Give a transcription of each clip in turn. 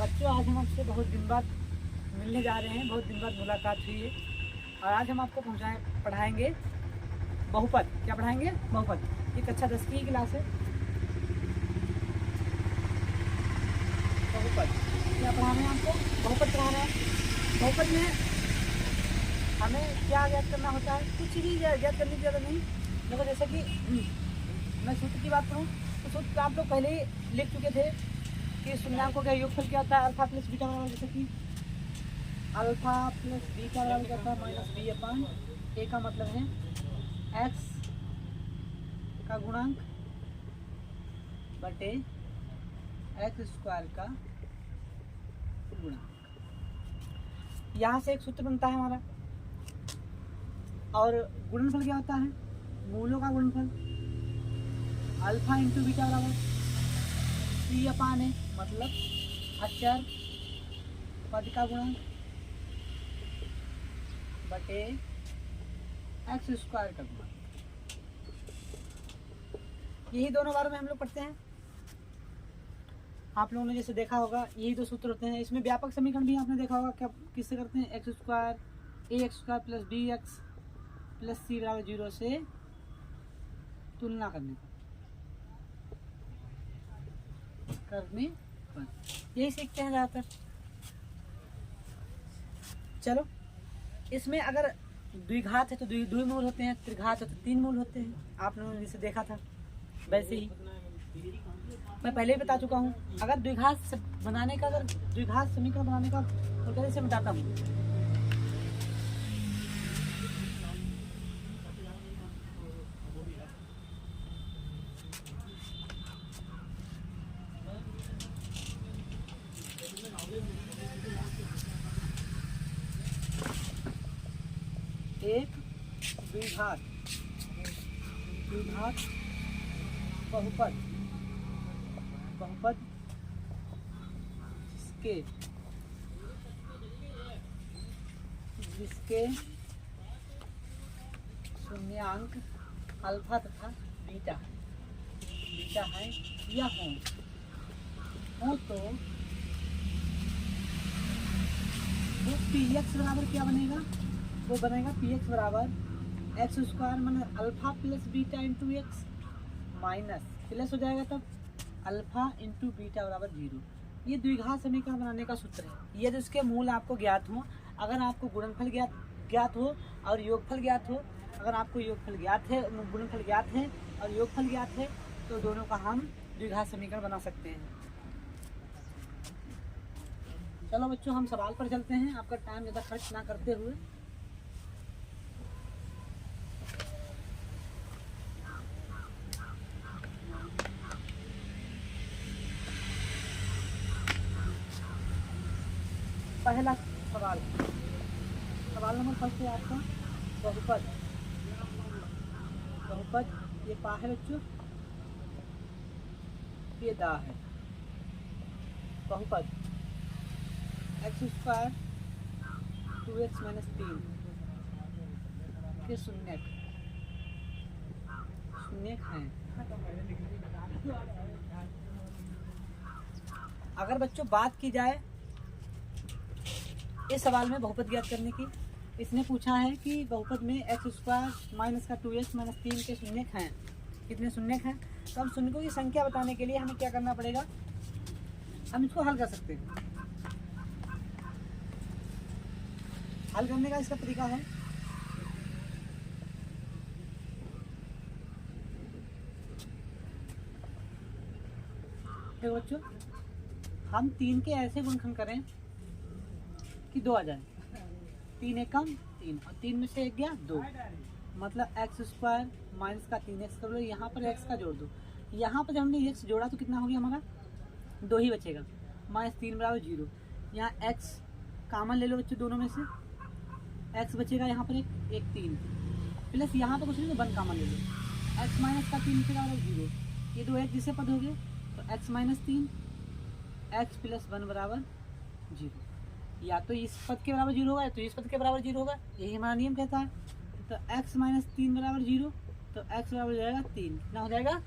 बच्चों, आज हम आपसे बहुत दिन बाद मिलने जा रहे हैं, बहुत दिन बाद मुलाकात हुई है और आज हम आपको पढ़ाएंगे बहुपद। क्या पढ़ाएंगे? बहुपद। ये कक्षा 10 की क्लास है। बहुपद क्या पढ़ाना है आपको? बहुपद पढ़ाना है। बहुपद में हमें क्या ज्ञात करना होता है? कुछ भी ज्ञात करने की ज़रूरत नहीं। देखो, जैसे कि मैं सूत्र की बात करूँ तो सूत्र आप लोग पहले ही लिख चुके थे कि शून्याङ्कों का योगफल क्या होता है? अल्फा प्लस बीटा बराबर, जैसे कि अल्फा प्लस बीटा बराबर क्या होता है? माइनस बी अपान ए का मतलब है एक्स का गुणांक बटे एक्स स्क्वायर का गुणांक। यहाँ से एक सूत्र बनता है हमारा। और गुणनफल क्या होता है? मूलों का गुणनफल अल्फा इंटू बीटा बराबर सी अपान है, मतलब अचर पद का गुणांक बटे एक्स स्क्वायर का गुणांक। यही दोनों बारों में हम लोग पढ़ते हैं। आप लोगों ने जैसे देखा होगा, यही दो सूत्र होते हैं। इसमें व्यापक समीकरण भी आपने देखा होगा। क्या किससे करते हैं? X square A X square plus B X plus C बराबर 0 से तुलना करने पर यही सीखते हैं ज़्यादातर। चलो, इसमें अगर द्विघात है तो द्विमूल होते हैं, त्रिघात है तो 3 मूल होते हैं। आप लोगों ने जिसे देखा था वैसे ही मैं पहले ही बता चुका हूँ। अगर द्विघात बनाने का, अगर द्विघात समीकरण बनाने का तो कैसे बताता हूँ। एक द्विघात बहुपद जिसके शून्याङ्क अल्फा तथा बीटा है या हो तो वो पी एक्स बराबर क्या बनेगा? वो बनेगा पी एक्स बराबर x square minus alpha plus beta into x minus plus हो जाएगा तब अल्फा इंटू बीटा बराबर 0। ये द्विघात समीकरण बनाने का सूत्र है। यदि उसके मूल आपको ज्ञात हो, अगर आपको गुणनफल ज्ञात हो और योगफल ज्ञात हो, अगर आपको योगफल ज्ञात है, गुणनफल ज्ञात है और योगफल ज्ञात है, तो दोनों का हम द्विघात समीकरण बना सकते हैं। चलो बच्चों, हम सवाल पर चलते हैं, आपका टाइम ज़्यादा खर्च ना करते हुए। पहला सवाल नंबर फर्स्ट है आपका बहुपद। ये पा है बच्चों, ये दा है। बहुपद एक्स स्क्वायर 2x माइनस 3 के शून्यक हैं। अगर बच्चों बात की जाए इस सवाल में बहुपद ज्ञात करने की, इसने पूछा है कि बहुपद में एक्स स्क्वायर माइनस का 2x माइनस 3 के शून्यक हैं। कितने शून्यक हैं? तो हम शून्यों की संख्या बताने के लिए हमें क्या करना पड़ेगा? हम इसको हल कर सकते हैं। हल करने का इसका तरीका है, देखो बच्चों, हम 3 के ऐसे गुणनखंड करें कि 2 आ जाए। 3 एकम 3 और 3 में से 1 गया 2, मतलब एक्स स्क्वायर माइनस का 3x कर लो। यहाँ पर x का जोड़ दो। यहाँ पर जब हमने x जोड़ा तो कितना हो गया हमारा? 2 ही बचेगा। माइनस 3 बराबर 0। यहाँ x कॉमन ले लो बच्चों, दोनों में से x बचेगा। यहाँ पर एक 3 प्लस यहाँ पर कुछ नहीं तो 1 कॉमन ले लो। x माइनस का 3 बराबर 0। ये 2 एक जिससे पद हो गए तो x माइनस 3 x प्लस 1 बराबर 0। या तो इस पद के बराबर 0 होगा या तो इस पद के बराबर 0 होगा, यही हमारा नियम कहता है। तो x माइनस 3 बराबर 0, तो x बराबर हो जाएगा 3। कितना हो जाएगा?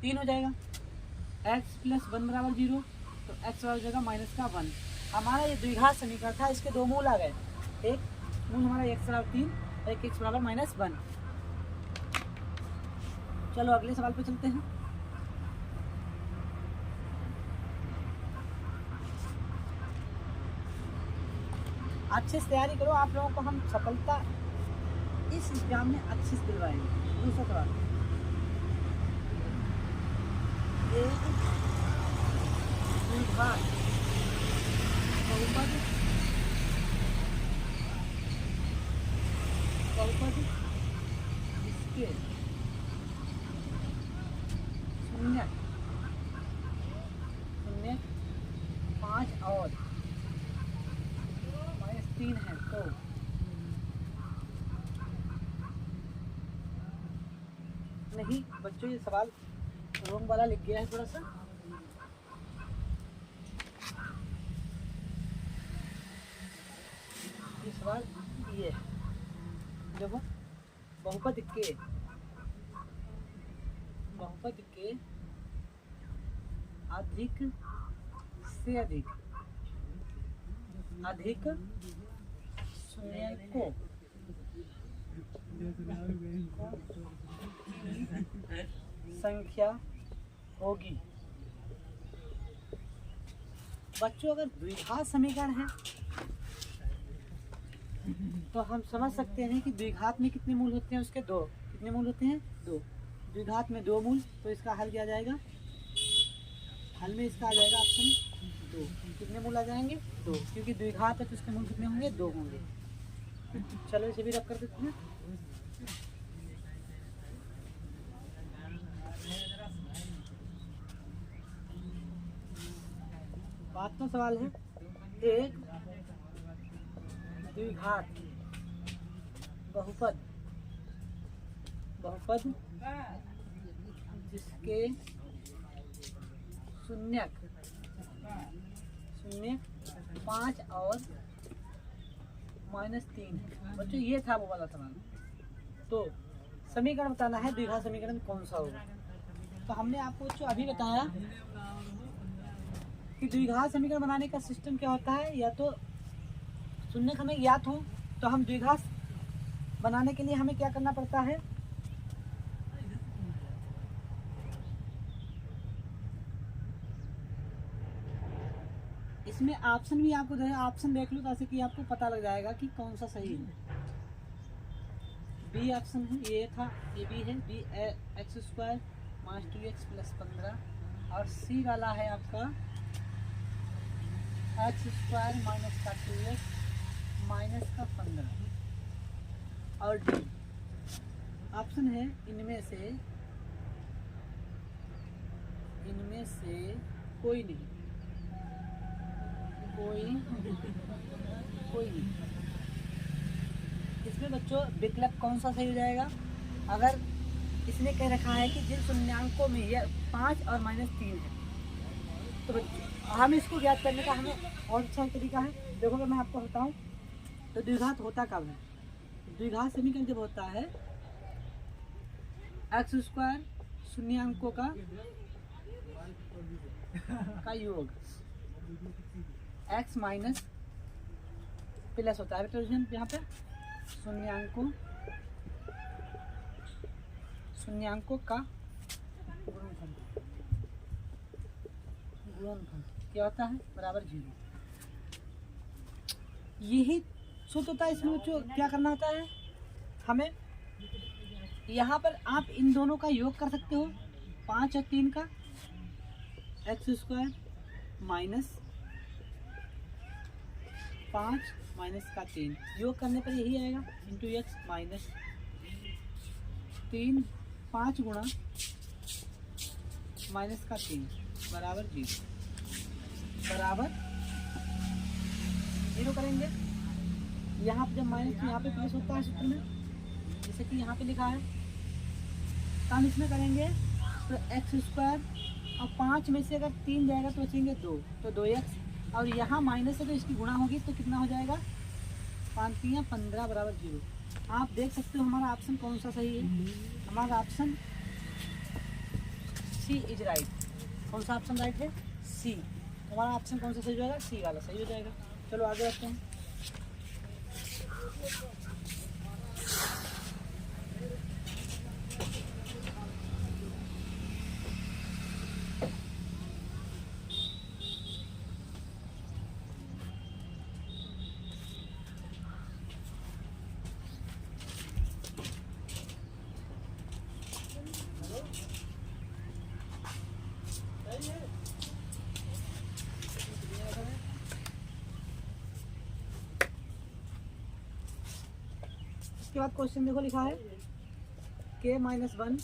3 हो जाएगा। x प्लस 1 बराबर 0, तो तो x बराबर हो जाएगा माइनस का 1। हमारा ये द्विघात समीकरण था, इसके दो मूल आ गए। एक मूल हमारा x बराबर 3 और एक x बराबर -1। चलो अगले सवाल पे चलते हैं। अच्छे से तैयारी करो, आप लोगों को हम सफलता इस एग्जाम में अच्छे से दिलवाएंगे। दूसरा सवाल, एक द्विघात बहुपद इसके शून्य 5 और -3 है तो नहीं बच्चों, ये सवाल रोंग वाला लिख गया है थोड़ा सा। ये सवाल ये है, देखो बहुपद के अधिक से अधिक शून्यकों संख्या होगी। बच्चों अगर द्विघात समीकरण है तो हम समझ सकते हैं कि द्विघात में कितने मूल होते हैं, उसके दो। कितने मूल होते हैं? दो। द्विघात में 2 मूल, तो इसका हल क्या जाएगा? हल में इसका आ जाएगा ऑप्शन 2। कितने मूल आ जाएंगे? 2, क्योंकि द्विघात है तो इसके मूल कितने होंगे? 2 होंगे। चलो इसे भी रख कर देते हैं। पांचवा सवाल है, एक द्विघात बहुपद जिसके शून्य 5 और -3 है। बच्चों ये था वो वाला सवाल। तो समीकरण बताना है, द्विघात समीकरण कौन सा होगा। तो हमने आपको जो अभी बताया कि द्विघात समीकरण बनाने का सिस्टम क्या होता है, या तो शून्य हमें ज्ञात हो तो हम द्विघात बनाने के लिए हमें क्या करना पड़ता है, इसमें ऑप्शन भी आपको दे, ऑप्शन देख लो ताकि कि आपको पता लग जाएगा कि कौन सा सही है। बी ऑप्शन है, ये था, ये बी है, बी x² - 2x + 15, और सी वाला है आपका x² - 2x - 15, और डी ऑप्शन है इनमें से कोई नहीं। इसमें बच्चों विकल्प कौन सा सही हो जाएगा? अगर इसने कह रखा है कि जिन शून्यांकों में यह 5 और -3 है, तो हम इसको ज्ञात करने का हमें और अच्छा तरीका है। देखो अगर मैं आपको बताऊं तो द्विघात होता कब है? द्विघात समीकरण जब होता है x² शून्यांकों का योग x माइनस प्लस होता है। यहाँ पे शून्यांकों का गुणनफल क्या होता है? बराबर 0। यही सूत्र होता है। इसमें जो क्या करना होता है, हमें यहाँ पर आप इन दोनों का योग कर सकते हो, 5 और 3 का, x² माइनस 5 माइनस का 3 योग करने पर यही आएगा, इंटू x माइनस 3 5 गुणा माइनस का 3 बराबर 0 करेंगे। यहाँ पे जब माइनस तो यहाँ पे प्लस होता है सूत्र में, जैसे कि यहाँ पे लिखा है। तो हम इसमें करेंगे तो x² और 5 में से अगर 3 जाएगा तो बचेंगे 2, तो 2x, और यहाँ माइनस है तो इसकी गुणा होगी तो कितना हो जाएगा? 5 × 15 बराबर 0। आप देख सकते हो हमारा ऑप्शन कौन सा सही है। हमारा ऑप्शन सी इज राइट। कौन सा ऑप्शन राइट है? सी। हमारा ऑप्शन कौन सा सही हो जाएगा? सी वाला सही हो जाएगा। चलो आगे बढ़ते हैं। इसके बाद क्वेश्चन देखो लिखा है k minus 1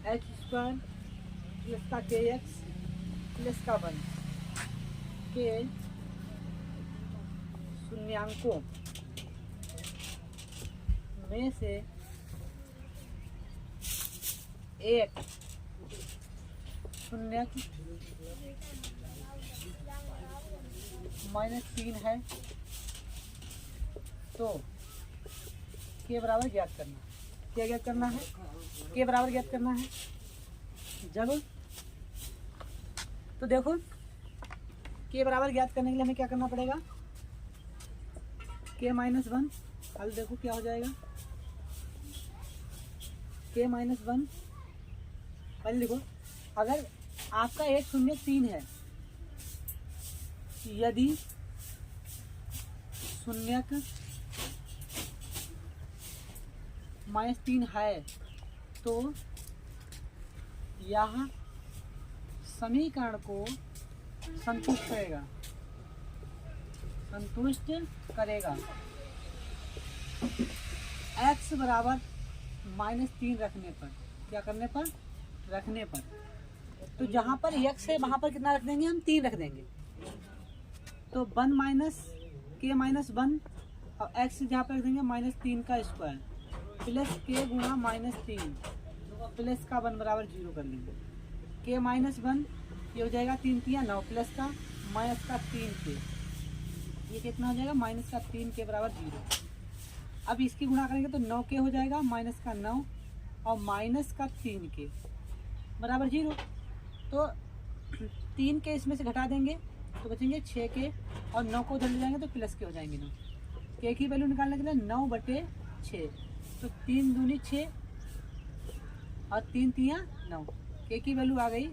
H square plus का के एक्स प्लस का 1 के शून्यांकों में से एक शून्यक -3 है तो के बराबर ज्ञात करना। क्या ज्ञात करना है? के बराबर ज्ञात करना है। जब तो देखो के बराबर ज्ञात करने के लिए हमें क्या करना पड़ेगा? के माइनस 1 हल देखो क्या हो जाएगा। के माइनस 1 पहले लिखो, अगर आपका एक शून्य 3 है, यदि शून्यक -3 है तो यह समीकरण को संतुष्ट करेगा। x बराबर -3 रखने पर, क्या करने पर? रखने पर। तो जहाँ पर x है वहाँ पर कितना रख देंगे? हम 3 रख देंगे। तो 1 माइनस के माइनस 1 और x जहाँ पर रख देंगे -3 का स्क्वायर प्लस के गुणा -3 प्लस का 1 बराबर 0 कर लेंगे। के -1 ये हो जाएगा 3 3 9 प्लस का माइनस का 3 के, ये कितना हो जाएगा? माइनस का 3 के बराबर 0। अब इसकी गुणा करेंगे तो 9 के हो जाएगा माइनस का 9 और माइनस का 3 के बराबर 0। तो 3 के इसमें से घटा देंगे तो बचेंगे 6 के और 9 को उधर ले जाएंगे तो प्लस के हो जाएंगे 9। के की वैल्यू निकालने के लिए 9/6 तो 3 दूनी 6 और 3 3 9। के की वैल्यू आ गई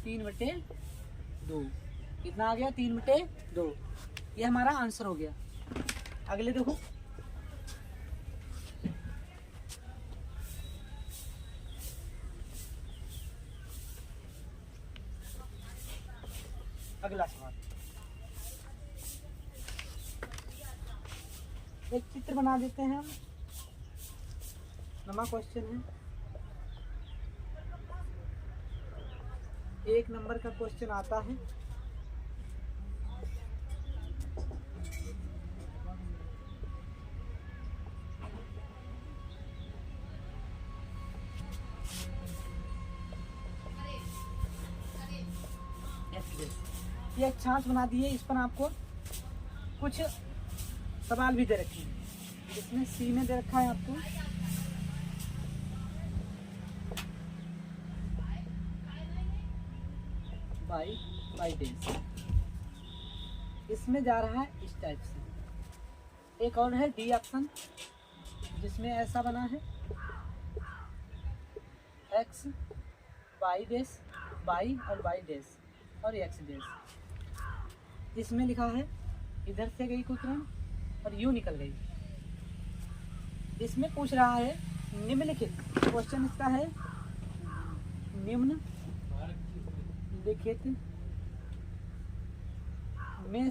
3/2। कितना आ गया? 3/2। ये हमारा आंसर हो गया। अगले देखो, अगला सवाल। एक चित्र बना देते हैं हम। नवा क्वेश्चन है, 1 नंबर का क्वेश्चन आता है। ये एक छाछ बना दी है, इस पर आपको कुछ सवाल भी दे रखे हैं। इसमें सी में दे रखा है आपको बाई डेज। इसमें जा रहा है इस टाइप से। एक और है डी ऑप्शन जिसमें ऐसा बना है एक्स वाई डेज, वाई और वाई डेज और एक्स डेज। इसमें लिखा है इधर से गई कुतरन और यू निकल गई। इसमें पूछ रहा है निम्नलिखित, क्वेश्चन इसका है निम्न लिखित में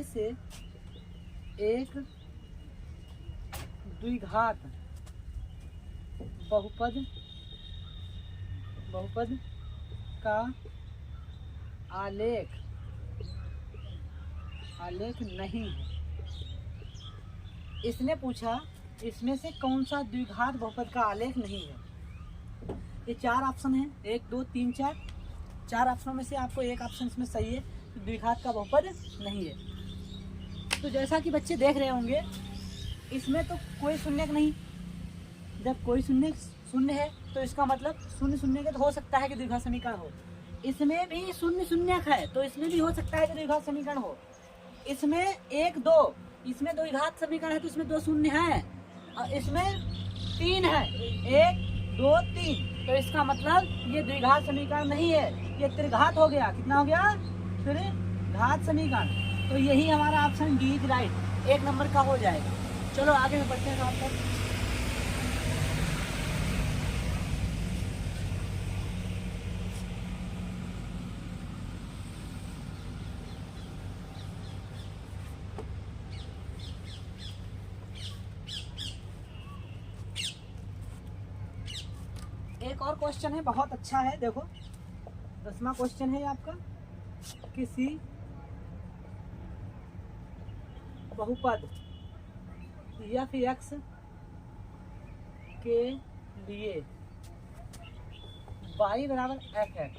से एक द्विघात बहुपद का आलेख नहीं है। इसने पूछा इसमें से कौन सा द्विघात बहुपद का आलेख नहीं है। ये 4 ऑप्शन है, 1 2 3 4 ऑप्शनों में से आपको एक ऑप्शन इसमें सही है, द्विघात का बहुपद नहीं है। तो जैसा कि बच्चे देख रहे होंगे इसमें तो कोई शून्यक नहीं। जब कोई शून्य है तो इसका मतलब शून्य के तो हो सकता है कि द्विघात समीकरण हो, इसमें भी शून्य शून्यक है, तो इसमें भी हो सकता है कि द्विघात समीकरण हो। इसमें 1 2, इसमें द्विघात समीकरण है तो इसमें 2 शून्य है, और इसमें 3 है, 1 2 3, तो इसका मतलब ये द्विघात समीकरण नहीं है, ये त्रिघात हो गया। कितना हो गया? त्रिघात समीकरण। तो यही हमारा option D is right, 1 number का हो जाएगा। चलो आगे में बढ़ते हैं साहब तक। एक और क्वेश्चन है, बहुत अच्छा है, देखो 10वां क्वेश्चन है आपका। किसी बहुपद f(x) के लिए y बराबर fx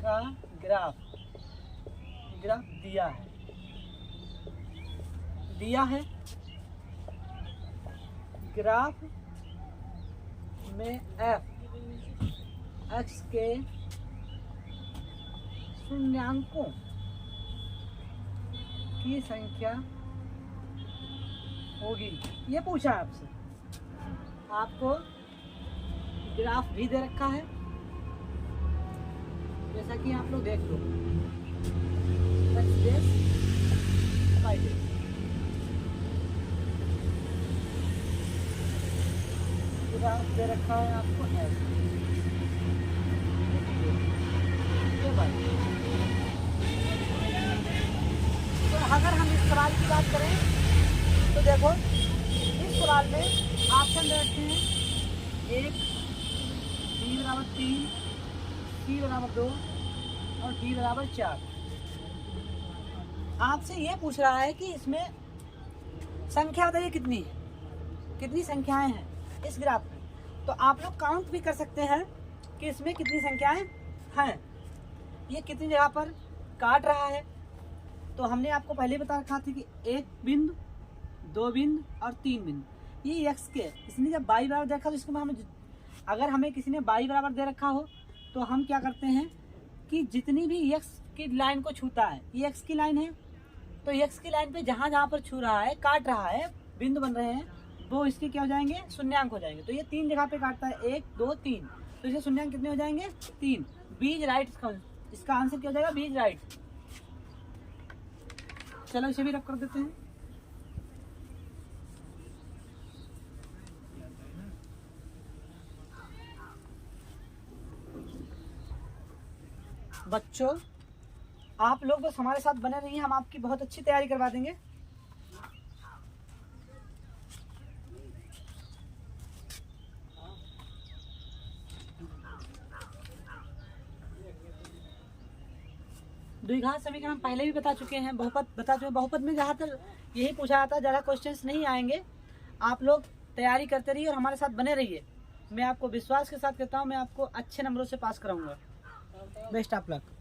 का ग्राफ दिया है। ग्राफ में f(x) के शून्यांकों की संख्या होगी। ये पूछा है आपसे, आपको ग्राफ भी दे रखा है, जैसा कि आप लोग देख लो, ग्राफ दे रखा है आपको ऐसे। तो अगर हम इस सवाल की बात करें तो देखो, इस सवाल में ऑप्शन रखते हैं 1, b बराबर 3, c बराबर 2 और d बराबर 4। आपसे ये पूछ रहा है कि इसमें संख्या बताइए कितनी संख्याएं हैं इस ग्राफ में। तो आप लोग काउंट भी कर सकते हैं कि इसमें कितनी संख्याएं हैं, ये कितनी जगह पर काट रहा है। तो हमने आपको पहले बता रखा था कि 1 बिंदु, 2 बिंदु और 3 बिंदु, ये x के। इसने जब y बराबर देखा तो इसको हम, अगर हमें किसी ने y बराबर दे रखा हो तो हम क्या करते हैं कि जितनी भी x की लाइन को छूता है, ये x की लाइन है, तो x की लाइन पे जहाँ जहाँ पर छू रहा है, काट रहा है, बिंदु बन रहे हैं, वो इसके क्या हो जाएंगे? शून्यांक हो जाएंगे। तो ये 3 जगह पे काटता है, 1 2 3, तो इसके शून्यांक कितने हो जाएंगे? 3। बीज राइट, इसका आंसर क्या हो जाएगा? बीज राइट। चलो इसे भी रख कर देते हैं। बच्चों, आप लोग बस हमारे साथ बने रहिए, हम आपकी बहुत अच्छी तैयारी करवा देंगे। द्विघात समीकरण हम पहले भी बता चुके हैं, बहुपद बता चुके हैं। बहुपद में जहाँ तक यही पूछा जाता है, ज़्यादा क्वेश्चंस नहीं आएंगे। आप लोग तैयारी करते रहिए और हमारे साथ बने रहिए। मैं आपको विश्वास के साथ कहता हूँ, मैं आपको अच्छे नंबरों से पास कराऊंगा। Best of luck.